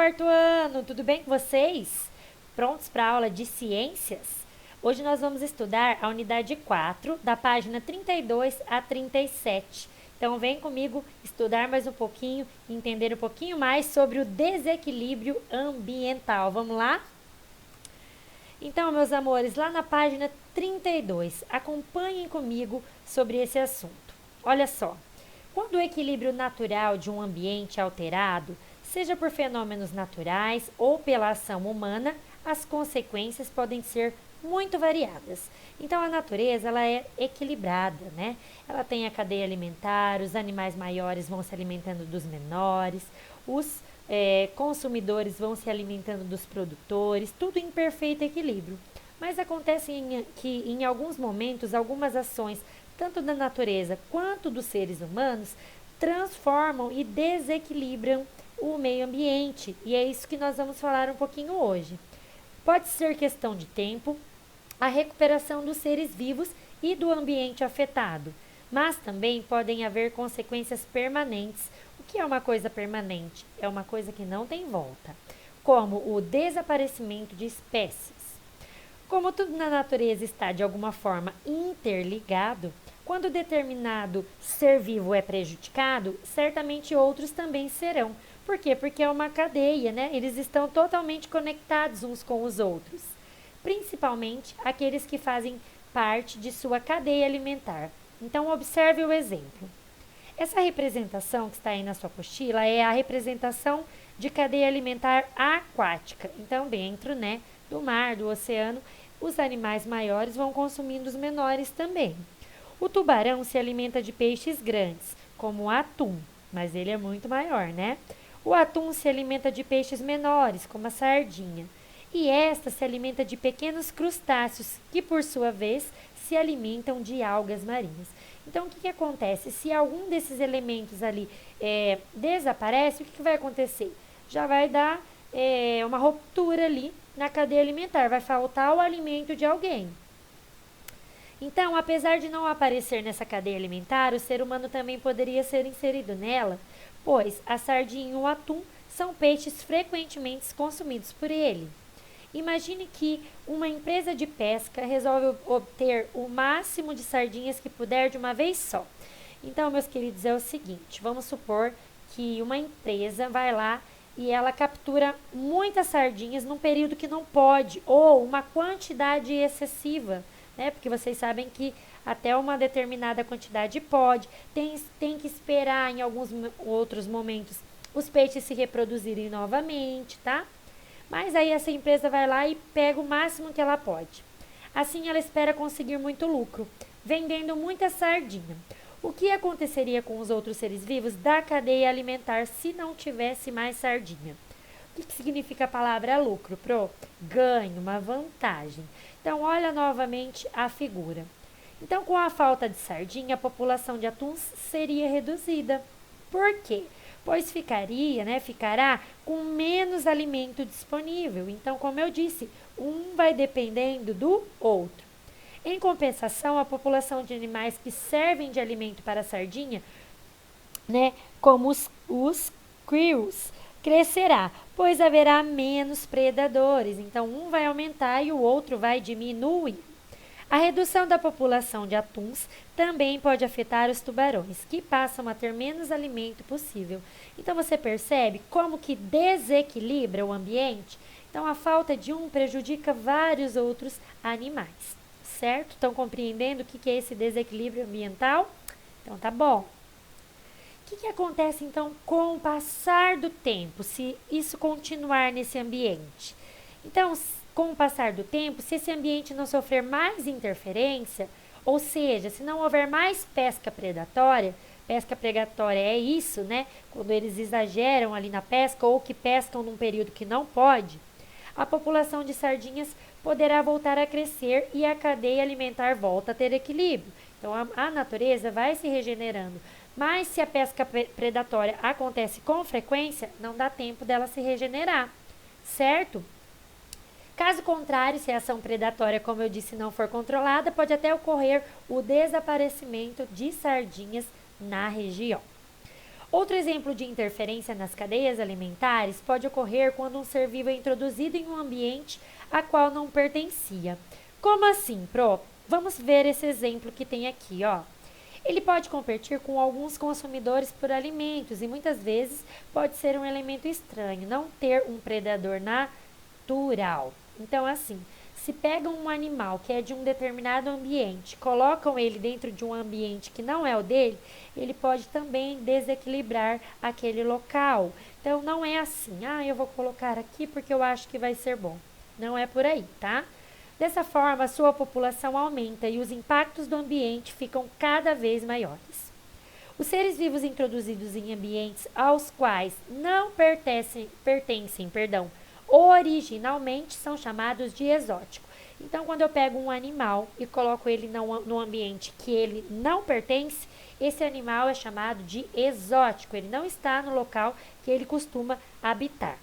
quarto ano, tudo bem com vocês? Prontos para a aula de ciências? Hoje nós vamos estudar a unidade 4, da página 32 a 37. Então vem comigo estudar mais um pouquinho, entender um pouquinho mais sobre o desequilíbrio ambiental. Vamos lá? Então, meus amores, lá na página 32, acompanhem comigo sobre esse assunto. Olha só. Quando o equilíbrio natural de um ambiente é alterado, seja por fenômenos naturais ou pela ação humana, as consequências podem ser muito variadas. Então a natureza ela é equilibrada, né? Ela tem a cadeia alimentar, os animais maiores vão se alimentando dos menores, os consumidores vão se alimentando dos produtores, tudo em perfeito equilíbrio. Mas acontece que em alguns momentos, algumas ações tanto da natureza quanto dos seres humanos, transformam e desequilibram o meio ambiente. E é isso que nós vamos falar um pouquinho hoje. Pode ser questão de tempo, a recuperação dos seres vivos e do ambiente afetado, mas também podem haver consequências permanentes. O que é uma coisa permanente? É uma coisa que não tem volta, como o desaparecimento de espécies. Como tudo na natureza está de alguma forma interligado, quando determinado ser vivo é prejudicado, certamente outros também serão. Por quê? Porque é uma cadeia, né? Eles estão totalmente conectados uns com os outros. Principalmente aqueles que fazem parte de sua cadeia alimentar. Então, observe o exemplo. Essa representação que está aí na sua apostila é a representação de cadeia alimentar aquática. Então, dentro, né, do mar, do oceano, os animais maiores vão consumindo os menores também. O tubarão se alimenta de peixes grandes, como o atum, mas ele é muito maior, né? O atum se alimenta de peixes menores, como a sardinha. E esta se alimenta de pequenos crustáceos, que por sua vez se alimentam de algas marinhas. Então, o que acontece? Se algum desses elementos ali desaparece, o que vai acontecer? Já vai dar uma ruptura ali na cadeia alimentar, vai faltar o alimento de alguém. Então, apesar de não aparecer nessa cadeia alimentar, o ser humano também poderia ser inserido nela, pois a sardinha e o atum são peixes frequentemente consumidos por ele. Imagine que uma empresa de pesca resolve obter o máximo de sardinhas que puder de uma vez só. Então, meus queridos, é o seguinte, vamos supor que uma empresa vai lá e ela captura muitas sardinhas num período que não pode, ou uma quantidade excessiva, né? Porque vocês sabem que até uma determinada quantidade pode, tem que esperar em alguns outros momentos os peixes se reproduzirem novamente, tá? Mas aí essa empresa vai lá e pega o máximo que ela pode. Assim ela espera conseguir muito lucro, vendendo muita sardinha. O que aconteceria com os outros seres vivos da cadeia alimentar se não tivesse mais sardinha? O que significa a palavra lucro, Pro? Ganho, uma vantagem. Então, olha novamente a figura. Então, com a falta de sardinha, a população de atuns seria reduzida. Por quê? Pois ficará com menos alimento disponível. Então, como eu disse, um vai dependendo do outro. Em compensação, a população de animais que servem de alimento para a sardinha, né, como os krill, crescerá, pois haverá menos predadores. Então, um vai aumentar e o outro vai diminuir. A redução da população de atuns também pode afetar os tubarões, que passam a ter menos alimento possível. Então, você percebe como que desequilibra o ambiente? Então, a falta de um prejudica vários outros animais, certo? Estão compreendendo o que é esse desequilíbrio ambiental? Então, tá bom. O que acontece, então, com o passar do tempo, se isso continuar nesse ambiente? Então, com o passar do tempo, se esse ambiente não sofrer mais interferência, ou seja, se não houver mais pesca predatória é isso, né? Quando eles exageram ali na pesca ou que pescam num período que não pode, a população de sardinhas poderá voltar a crescer e a cadeia alimentar volta a ter equilíbrio. Então, a natureza vai se regenerando. Mas se a pesca predatória acontece com frequência, não dá tempo dela se regenerar, certo? Caso contrário, se a ação predatória, como eu disse, não for controlada, pode até ocorrer o desaparecimento de sardinhas na região. Outro exemplo de interferência nas cadeias alimentares pode ocorrer quando um ser vivo é introduzido em um ambiente a qual não pertencia. Como assim, Pro? Vamos ver esse exemplo que tem aqui, ó. Ele pode competir com alguns consumidores por alimentos e muitas vezes pode ser um elemento estranho, não ter um predador natural. Então, assim, se pegam um animal que é de um determinado ambiente, colocam ele dentro de um ambiente que não é o dele, ele pode também desequilibrar aquele local. Então, não é assim, eu vou colocar aqui porque eu acho que vai ser bom. Não é por aí, tá? Dessa forma, a sua população aumenta e os impactos do ambiente ficam cada vez maiores. Os seres vivos introduzidos em ambientes aos quais não pertencem, originalmente são chamados de exótico. Então, quando eu pego um animal e coloco ele num ambiente que ele não pertence, esse animal é chamado de exótico. Ele não está no local que ele costuma habitar.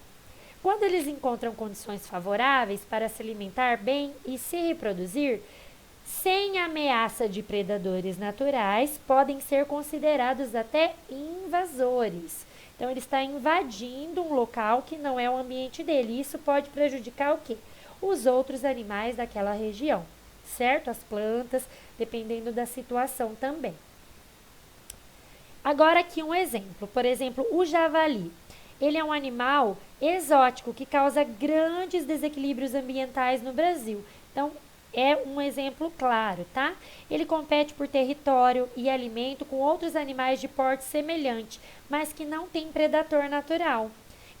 Quando eles encontram condições favoráveis para se alimentar bem e se reproduzir, sem ameaça de predadores naturais, podem ser considerados até invasores. Então, ele está invadindo um local que não é o ambiente dele. Isso pode prejudicar o quê? Os outros animais daquela região, certo? As plantas, dependendo da situação também. Agora aqui um exemplo. Por exemplo, o javali. Ele é um animal exótico que causa grandes desequilíbrios ambientais no Brasil. Então, é um exemplo claro, tá? Ele compete por território e alimento com outros animais de porte semelhante, mas que não tem predador natural.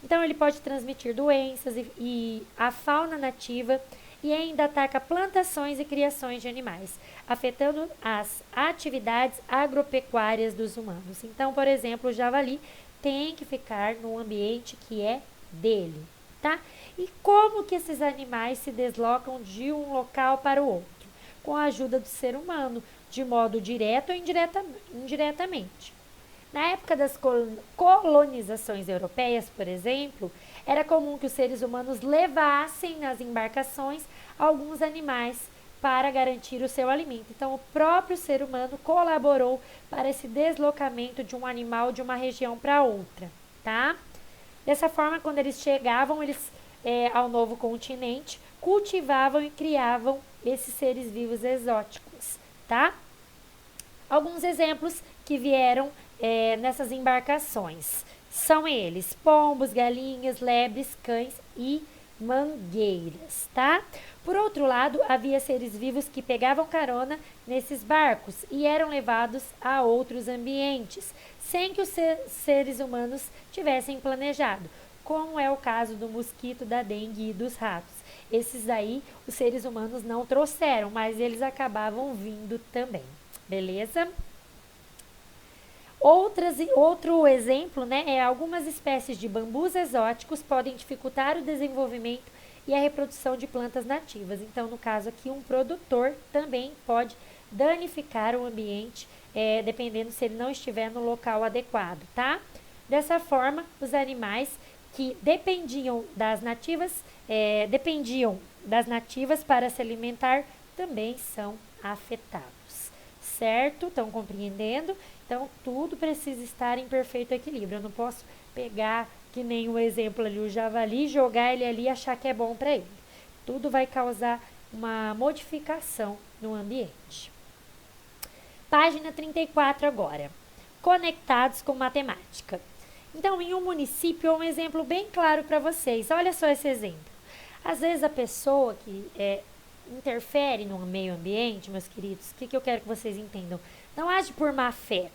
Então, ele pode transmitir doenças e a fauna nativa e ainda ataca plantações e criações de animais, afetando as atividades agropecuárias dos humanos. Então, por exemplo, o javali tem que ficar no ambiente que é dele, tá? E como que esses animais se deslocam de um local para o outro? Com a ajuda do ser humano, de modo direto ou indiretamente. Na época das colonizações europeias, por exemplo, era comum que os seres humanos levassem nas embarcações alguns animais para garantir o seu alimento. Então, o próprio ser humano colaborou para esse deslocamento de um animal de uma região para outra, tá? Dessa forma, quando eles chegavam ao novo continente, cultivavam e criavam esses seres vivos exóticos, tá? Alguns exemplos que vieram nessas embarcações são eles: pombos, galinhas, lebres, cães e mangueiras, tá? Por outro lado, havia seres vivos que pegavam carona nesses barcos e eram levados a outros ambientes, sem que os seres humanos tivessem planejado, como é o caso do mosquito, da dengue e dos ratos. Esses aí, os seres humanos não trouxeram, mas eles acabavam vindo também, beleza? Outro exemplo, é algumas espécies de bambus exóticos podem dificultar o desenvolvimento e a reprodução de plantas nativas. Então, no caso aqui, um produtor também pode danificar o ambiente, dependendo se ele não estiver no local adequado, tá? Dessa forma, os animais que dependiam das nativas para se alimentar também são afetados, certo? Estão compreendendo? Então, tudo precisa estar em perfeito equilíbrio. Eu não posso pegar, que nem o exemplo ali, o javali, jogar ele ali e achar que é bom para ele. Tudo vai causar uma modificação no ambiente. Página 34 agora. Conectados com matemática. Então, em um município, um exemplo bem claro para vocês. Olha só esse exemplo. Às vezes, a pessoa que interfere no meio ambiente, meus queridos, o que eu quero que vocês entendam? Não age por má fé,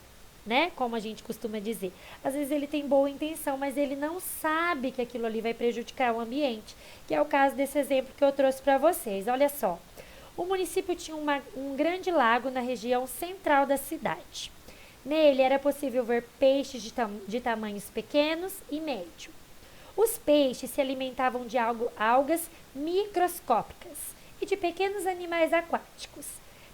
como a gente costuma dizer. Às vezes ele tem boa intenção, mas ele não sabe que aquilo ali vai prejudicar o ambiente, que é o caso desse exemplo que eu trouxe para vocês. Olha só, o município tinha um grande lago na região central da cidade. Nele era possível ver peixes de tamanhos pequenos e médio. Os peixes se alimentavam de algas microscópicas e de pequenos animais aquáticos.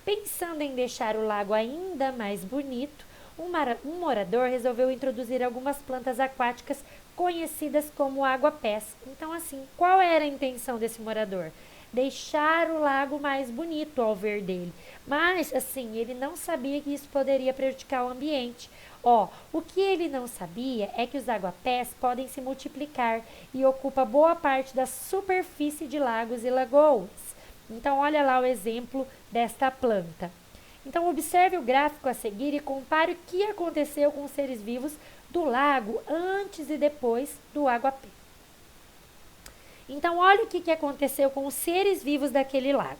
Pensando em deixar o lago ainda mais bonito, um morador resolveu introduzir algumas plantas aquáticas conhecidas como água-pés. Então, assim, qual era a intenção desse morador? Deixar o lago mais bonito ao ver dele. Mas, assim, ele não sabia que isso poderia prejudicar o ambiente. Ó, o que ele não sabia é que os aguapés podem se multiplicar e ocupa boa parte da superfície de lagos e lagoas. Então, olha lá o exemplo desta planta. Então, observe o gráfico a seguir e compare o que aconteceu com os seres vivos do lago antes e depois do aguapé. Então, olha o que aconteceu com os seres vivos daquele lago.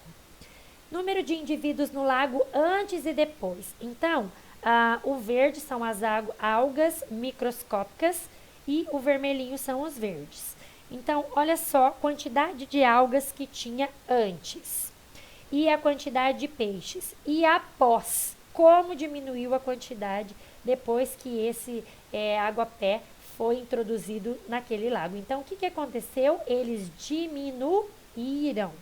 Número de indivíduos no lago antes e depois. Então, o verde são as algas microscópicas e o vermelhinho são os verdes. Então, olha só a quantidade de algas que tinha antes e a quantidade de peixes. E após, como diminuiu a quantidade depois que esse aguapé foi introduzido naquele lago. Então, o que aconteceu? Eles diminuíram.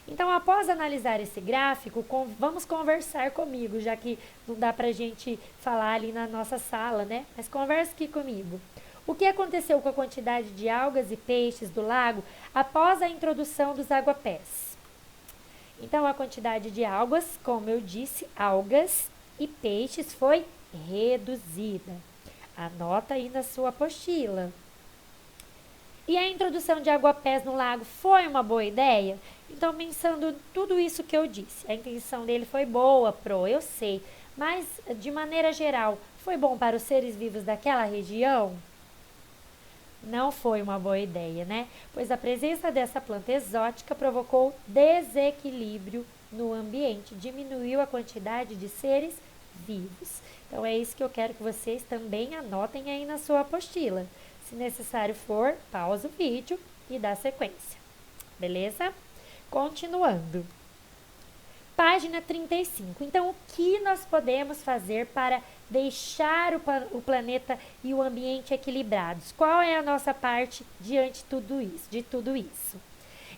Então, após analisar esse gráfico, vamos conversar comigo, já que não dá pra gente falar ali na nossa sala, né? Mas converse aqui comigo. O que aconteceu com a quantidade de algas e peixes do lago após a introdução dos aguapés? Então, a quantidade de algas, como eu disse, algas e peixes foi reduzida. Anota aí na sua apostila. E a introdução de aguapés no lago foi uma boa ideia? Então, pensando tudo isso que eu disse, a intenção dele foi boa, eu sei. Mas, de maneira geral, foi bom para os seres vivos daquela região? Não foi uma boa ideia, né? Pois a presença dessa planta exótica provocou desequilíbrio no ambiente, diminuiu a quantidade de seres vivos. Então, é isso que eu quero que vocês também anotem aí na sua apostila. Se necessário for, pausa o vídeo e dá sequência. Beleza? Continuando. Página 35. Então, o que nós podemos fazer para deixar o planeta e o ambiente equilibrados? Qual é a nossa parte diante de tudo isso?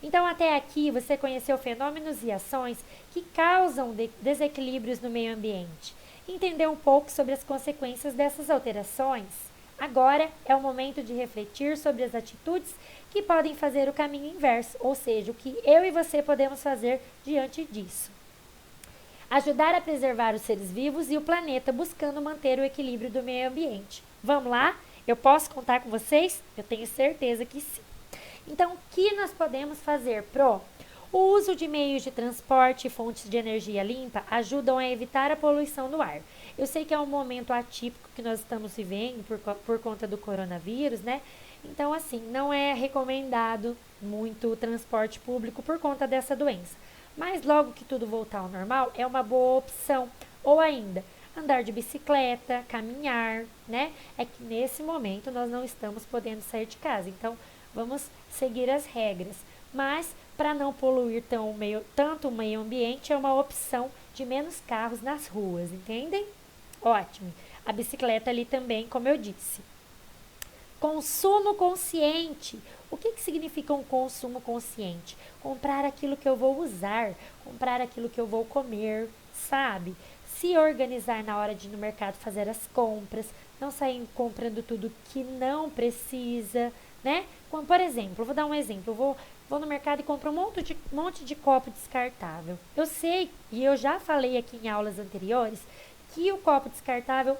Então, até aqui você conheceu fenômenos e ações que causam desequilíbrios no meio ambiente. Entendeu um pouco sobre as consequências dessas alterações? Agora é o momento de refletir sobre as atitudes que podem fazer o caminho inverso, ou seja, o que eu e você podemos fazer diante disso. Ajudar a preservar os seres vivos e o planeta, buscando manter o equilíbrio do meio ambiente. Vamos lá? Eu posso contar com vocês? Eu tenho certeza que sim. Então, o que nós podemos fazer, O uso de meios de transporte e fontes de energia limpa ajudam a evitar a poluição do ar. Eu sei que é um momento atípico que nós estamos vivendo por conta do coronavírus, né? Então, assim, não é recomendado muito o transporte público por conta dessa doença. Mas logo que tudo voltar ao normal, é uma boa opção. Ou ainda, andar de bicicleta, caminhar, né? É que nesse momento nós não estamos podendo sair de casa. Então, vamos seguir as regras. Mas, para não poluir tanto o meio ambiente, é uma opção de menos carros nas ruas, entendem? Ótimo. A bicicleta ali também, como eu disse. Consumo consciente. O que significa um consumo consciente? Comprar aquilo que eu vou usar, comprar aquilo que eu vou comer, sabe? Se organizar na hora de ir no mercado fazer as compras, não sair comprando tudo que não precisa, né? Como, por exemplo, vou dar um exemplo, vou no mercado e compro um monte de copo descartável. Eu sei, e eu já falei aqui em aulas anteriores, que o copo descartável,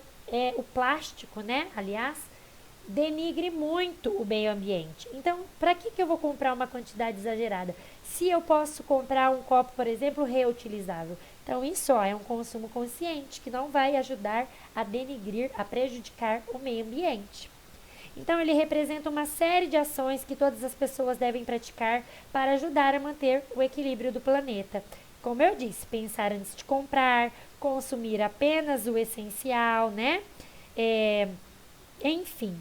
o plástico, né? Aliás, denigre muito o meio ambiente. Então, para que eu vou comprar uma quantidade exagerada? Se eu posso comprar um copo, por exemplo, reutilizável. Então, isso é um consumo consciente, que não vai ajudar a denigrir, a prejudicar o meio ambiente. Então, ele representa uma série de ações que todas as pessoas devem praticar para ajudar a manter o equilíbrio do planeta. Como eu disse, pensar antes de comprar, consumir apenas o essencial, né? Enfim,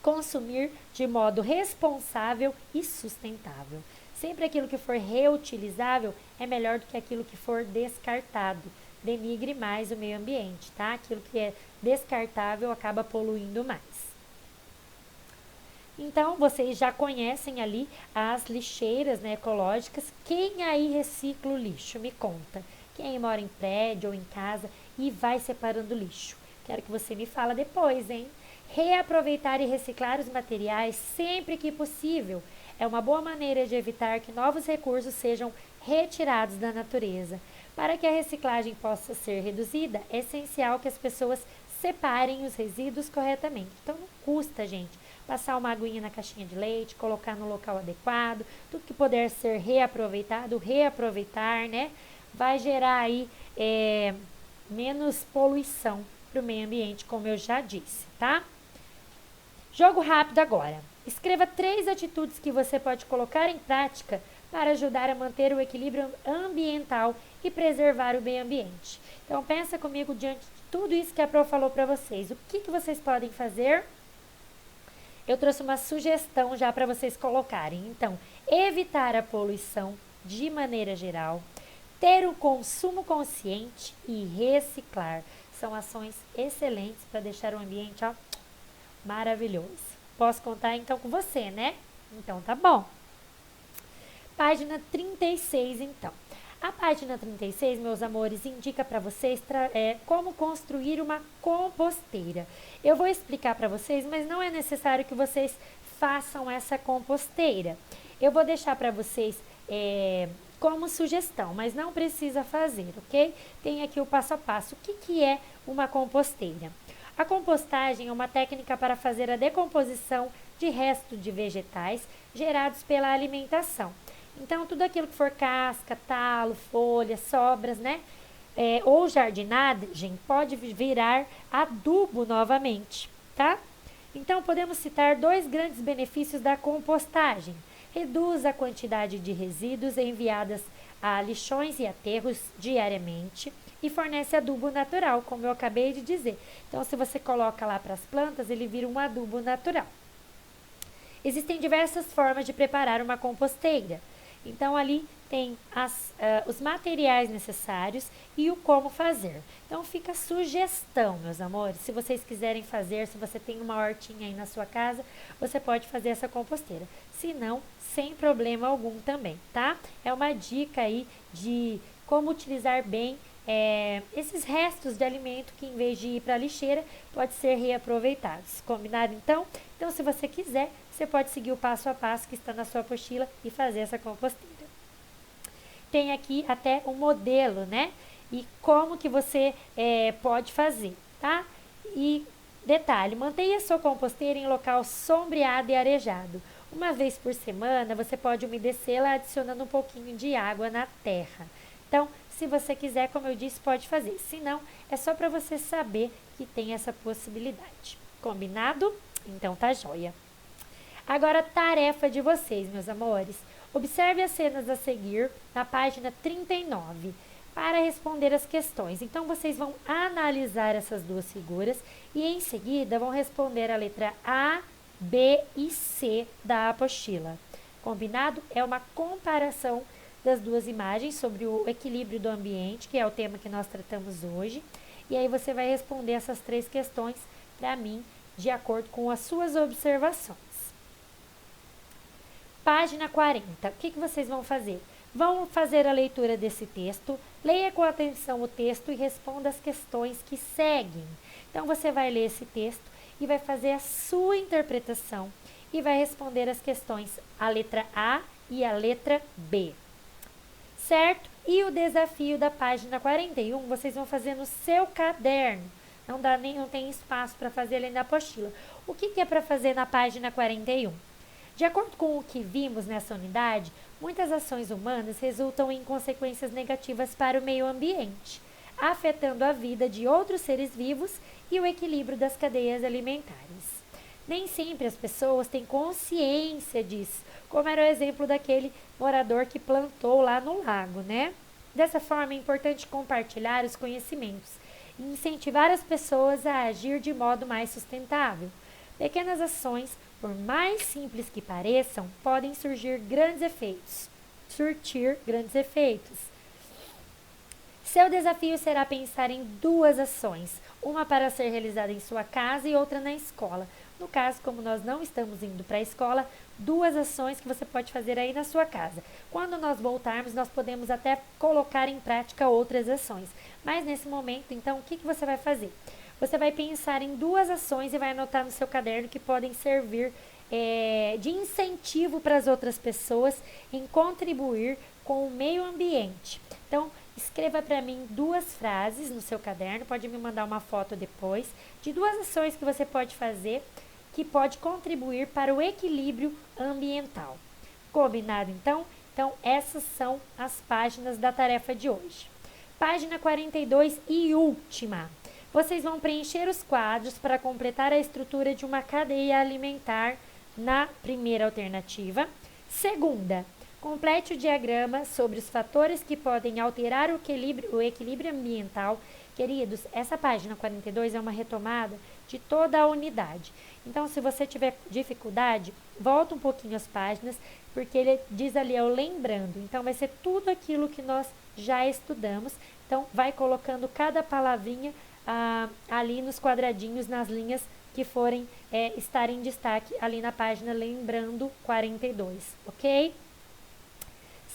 consumir de modo responsável e sustentável. Sempre aquilo que for reutilizável é melhor do que aquilo que for descartado. Denigre mais o meio ambiente, tá? Aquilo que é descartável acaba poluindo mais. Então, vocês já conhecem ali as lixeiras, né, ecológicas. Quem aí recicla o lixo? Me conta. Quem mora em prédio ou em casa e vai separando o lixo? Quero que você me fala depois, hein? Reaproveitar e reciclar os materiais sempre que possível é uma boa maneira de evitar que novos recursos sejam retirados da natureza. Para que a reciclagem possa ser reduzida, é essencial que as pessoas separem os resíduos corretamente. Então, não custa, gente, passar uma aguinha na caixinha de leite, colocar no local adequado, tudo que puder ser reaproveitado, reaproveitar, né? Vai gerar aí menos poluição para o meio ambiente, como eu já disse, tá? Jogo rápido agora. Escreva 3 atitudes que você pode colocar em prática para ajudar a manter o equilíbrio ambiental e preservar o meio ambiente. Então, pensa comigo diante de tudo isso que a Pro falou para vocês. O que vocês podem fazer? Eu trouxe uma sugestão já para vocês colocarem. Então, evitar a poluição de maneira geral, ter o consumo consciente e reciclar. São ações excelentes para deixar o ambiente, ó, maravilhoso. Posso contar então com você, né? Então tá bom. Página 36, então. A página 36, meus amores, indica para vocês como construir uma composteira. Eu vou explicar para vocês, mas não é necessário que vocês façam essa composteira. Eu vou deixar para vocês como sugestão, mas não precisa fazer, ok? Tem aqui o passo a passo. O que é uma composteira? A compostagem é uma técnica para fazer a decomposição de restos de vegetais gerados pela alimentação. Então, tudo aquilo que for casca, talo, folhas, sobras, né? Ou jardinagem, pode virar adubo novamente, tá? Então, podemos citar 2 grandes benefícios da compostagem. Reduz a quantidade de resíduos enviadas a lixões e aterros diariamente e fornece adubo natural, como eu acabei de dizer. Então, se você coloca lá para as plantas, ele vira um adubo natural. Existem diversas formas de preparar uma composteira. Então, ali tem os materiais necessários e o como fazer. Então, fica a sugestão, meus amores. Se vocês quiserem fazer, se você tem uma hortinha aí na sua casa, você pode fazer essa composteira. Se não, sem problema algum também, tá? É uma dica aí de como utilizar bem esses restos de alimento que, em vez de ir para a lixeira, pode ser reaproveitados. Combinado, então? Então, se você quiser, você pode seguir o passo a passo que está na sua apostila e fazer essa composteira. Tem aqui até um modelo, né? E como que você pode fazer, tá? E detalhe, mantenha sua composteira em local sombreado e arejado. Uma vez por semana, você pode umedecê-la adicionando um pouquinho de água na terra. Então, se você quiser, como eu disse, pode fazer. Se não, é só para você saber que tem essa possibilidade. Combinado? Então tá joia. Agora, tarefa de vocês, meus amores. Observe as cenas a seguir na página 39 para responder as questões. Então, vocês vão analisar essas 2 figuras e, em seguida, vão responder a letra A, B e C da apostila. Combinado? É uma comparação das 2 imagens sobre o equilíbrio do ambiente, que é o tema que nós tratamos hoje. E aí você vai responder essas 3 questões para mim, de acordo com as suas observações. Página 40. O que vocês vão fazer? Vão fazer a leitura desse texto, leia com atenção o texto e responda as questões que seguem. Então, você vai ler esse texto e vai fazer a sua interpretação e vai responder as questões, a letra A e a letra B. Certo? E o desafio da página 41, vocês vão fazer no seu caderno. Não tem espaço para fazer além da apostila. O que é para fazer na página 41? De acordo com o que vimos nessa unidade, muitas ações humanas resultam em consequências negativas para o meio ambiente, afetando a vida de outros seres vivos e o equilíbrio das cadeias alimentares. Nem sempre as pessoas têm consciência disso, como era o exemplo daquele morador que plantou lá no lago, né? Dessa forma, é importante compartilhar os conhecimentos e incentivar as pessoas a agir de modo mais sustentável. Pequenas ações, por mais simples que pareçam, podem surtir grandes efeitos. Seu desafio será pensar em 2 ações, uma para ser realizada em sua casa e outra na escola. No caso, como nós não estamos indo para a escola, 2 ações que você pode fazer aí na sua casa. Quando nós voltarmos, nós podemos até colocar em prática outras ações. Mas nesse momento, então, o que você vai fazer? Você vai pensar em 2 ações e vai anotar no seu caderno que podem servir de incentivo para as outras pessoas em contribuir com o meio ambiente. Então, escreva para mim 2 frases no seu caderno, pode me mandar uma foto depois, de 2 ações que você pode fazer que pode contribuir para o equilíbrio ambiental. Combinado então? Então, essas são as páginas da tarefa de hoje. Página 42 e última. Vocês vão preencher os quadros para completar a estrutura de uma cadeia alimentar na primeira alternativa. Segunda, complete o diagrama sobre os fatores que podem alterar o equilíbrio ambiental. Queridos, essa página 42 é uma retomada de toda a unidade. Então, se você tiver dificuldade, volta um pouquinho as páginas, porque ele diz ali, lembrando. Então, vai ser tudo aquilo que nós já estudamos. Então, vai colocando cada palavrinha ali nos quadradinhos, nas linhas que forem estar em destaque ali na página Lembrando 42, ok?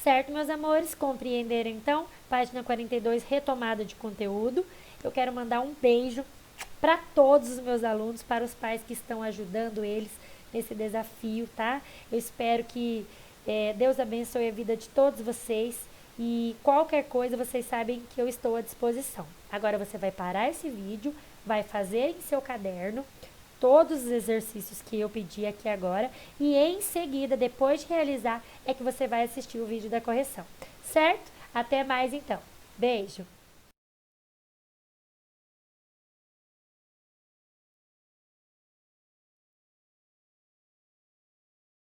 Certo, meus amores? Compreenderam, então? Página 42, retomada de conteúdo. Eu quero mandar um beijo para todos os meus alunos, para os pais que estão ajudando eles nesse desafio, tá? Eu espero que Deus abençoe a vida de todos vocês e qualquer coisa vocês sabem que eu estou à disposição. Agora você vai parar esse vídeo, vai fazer em seu caderno todos os exercícios que eu pedi aqui agora e em seguida, depois de realizar, é que você vai assistir o vídeo da correção, certo? Até mais então. Beijo!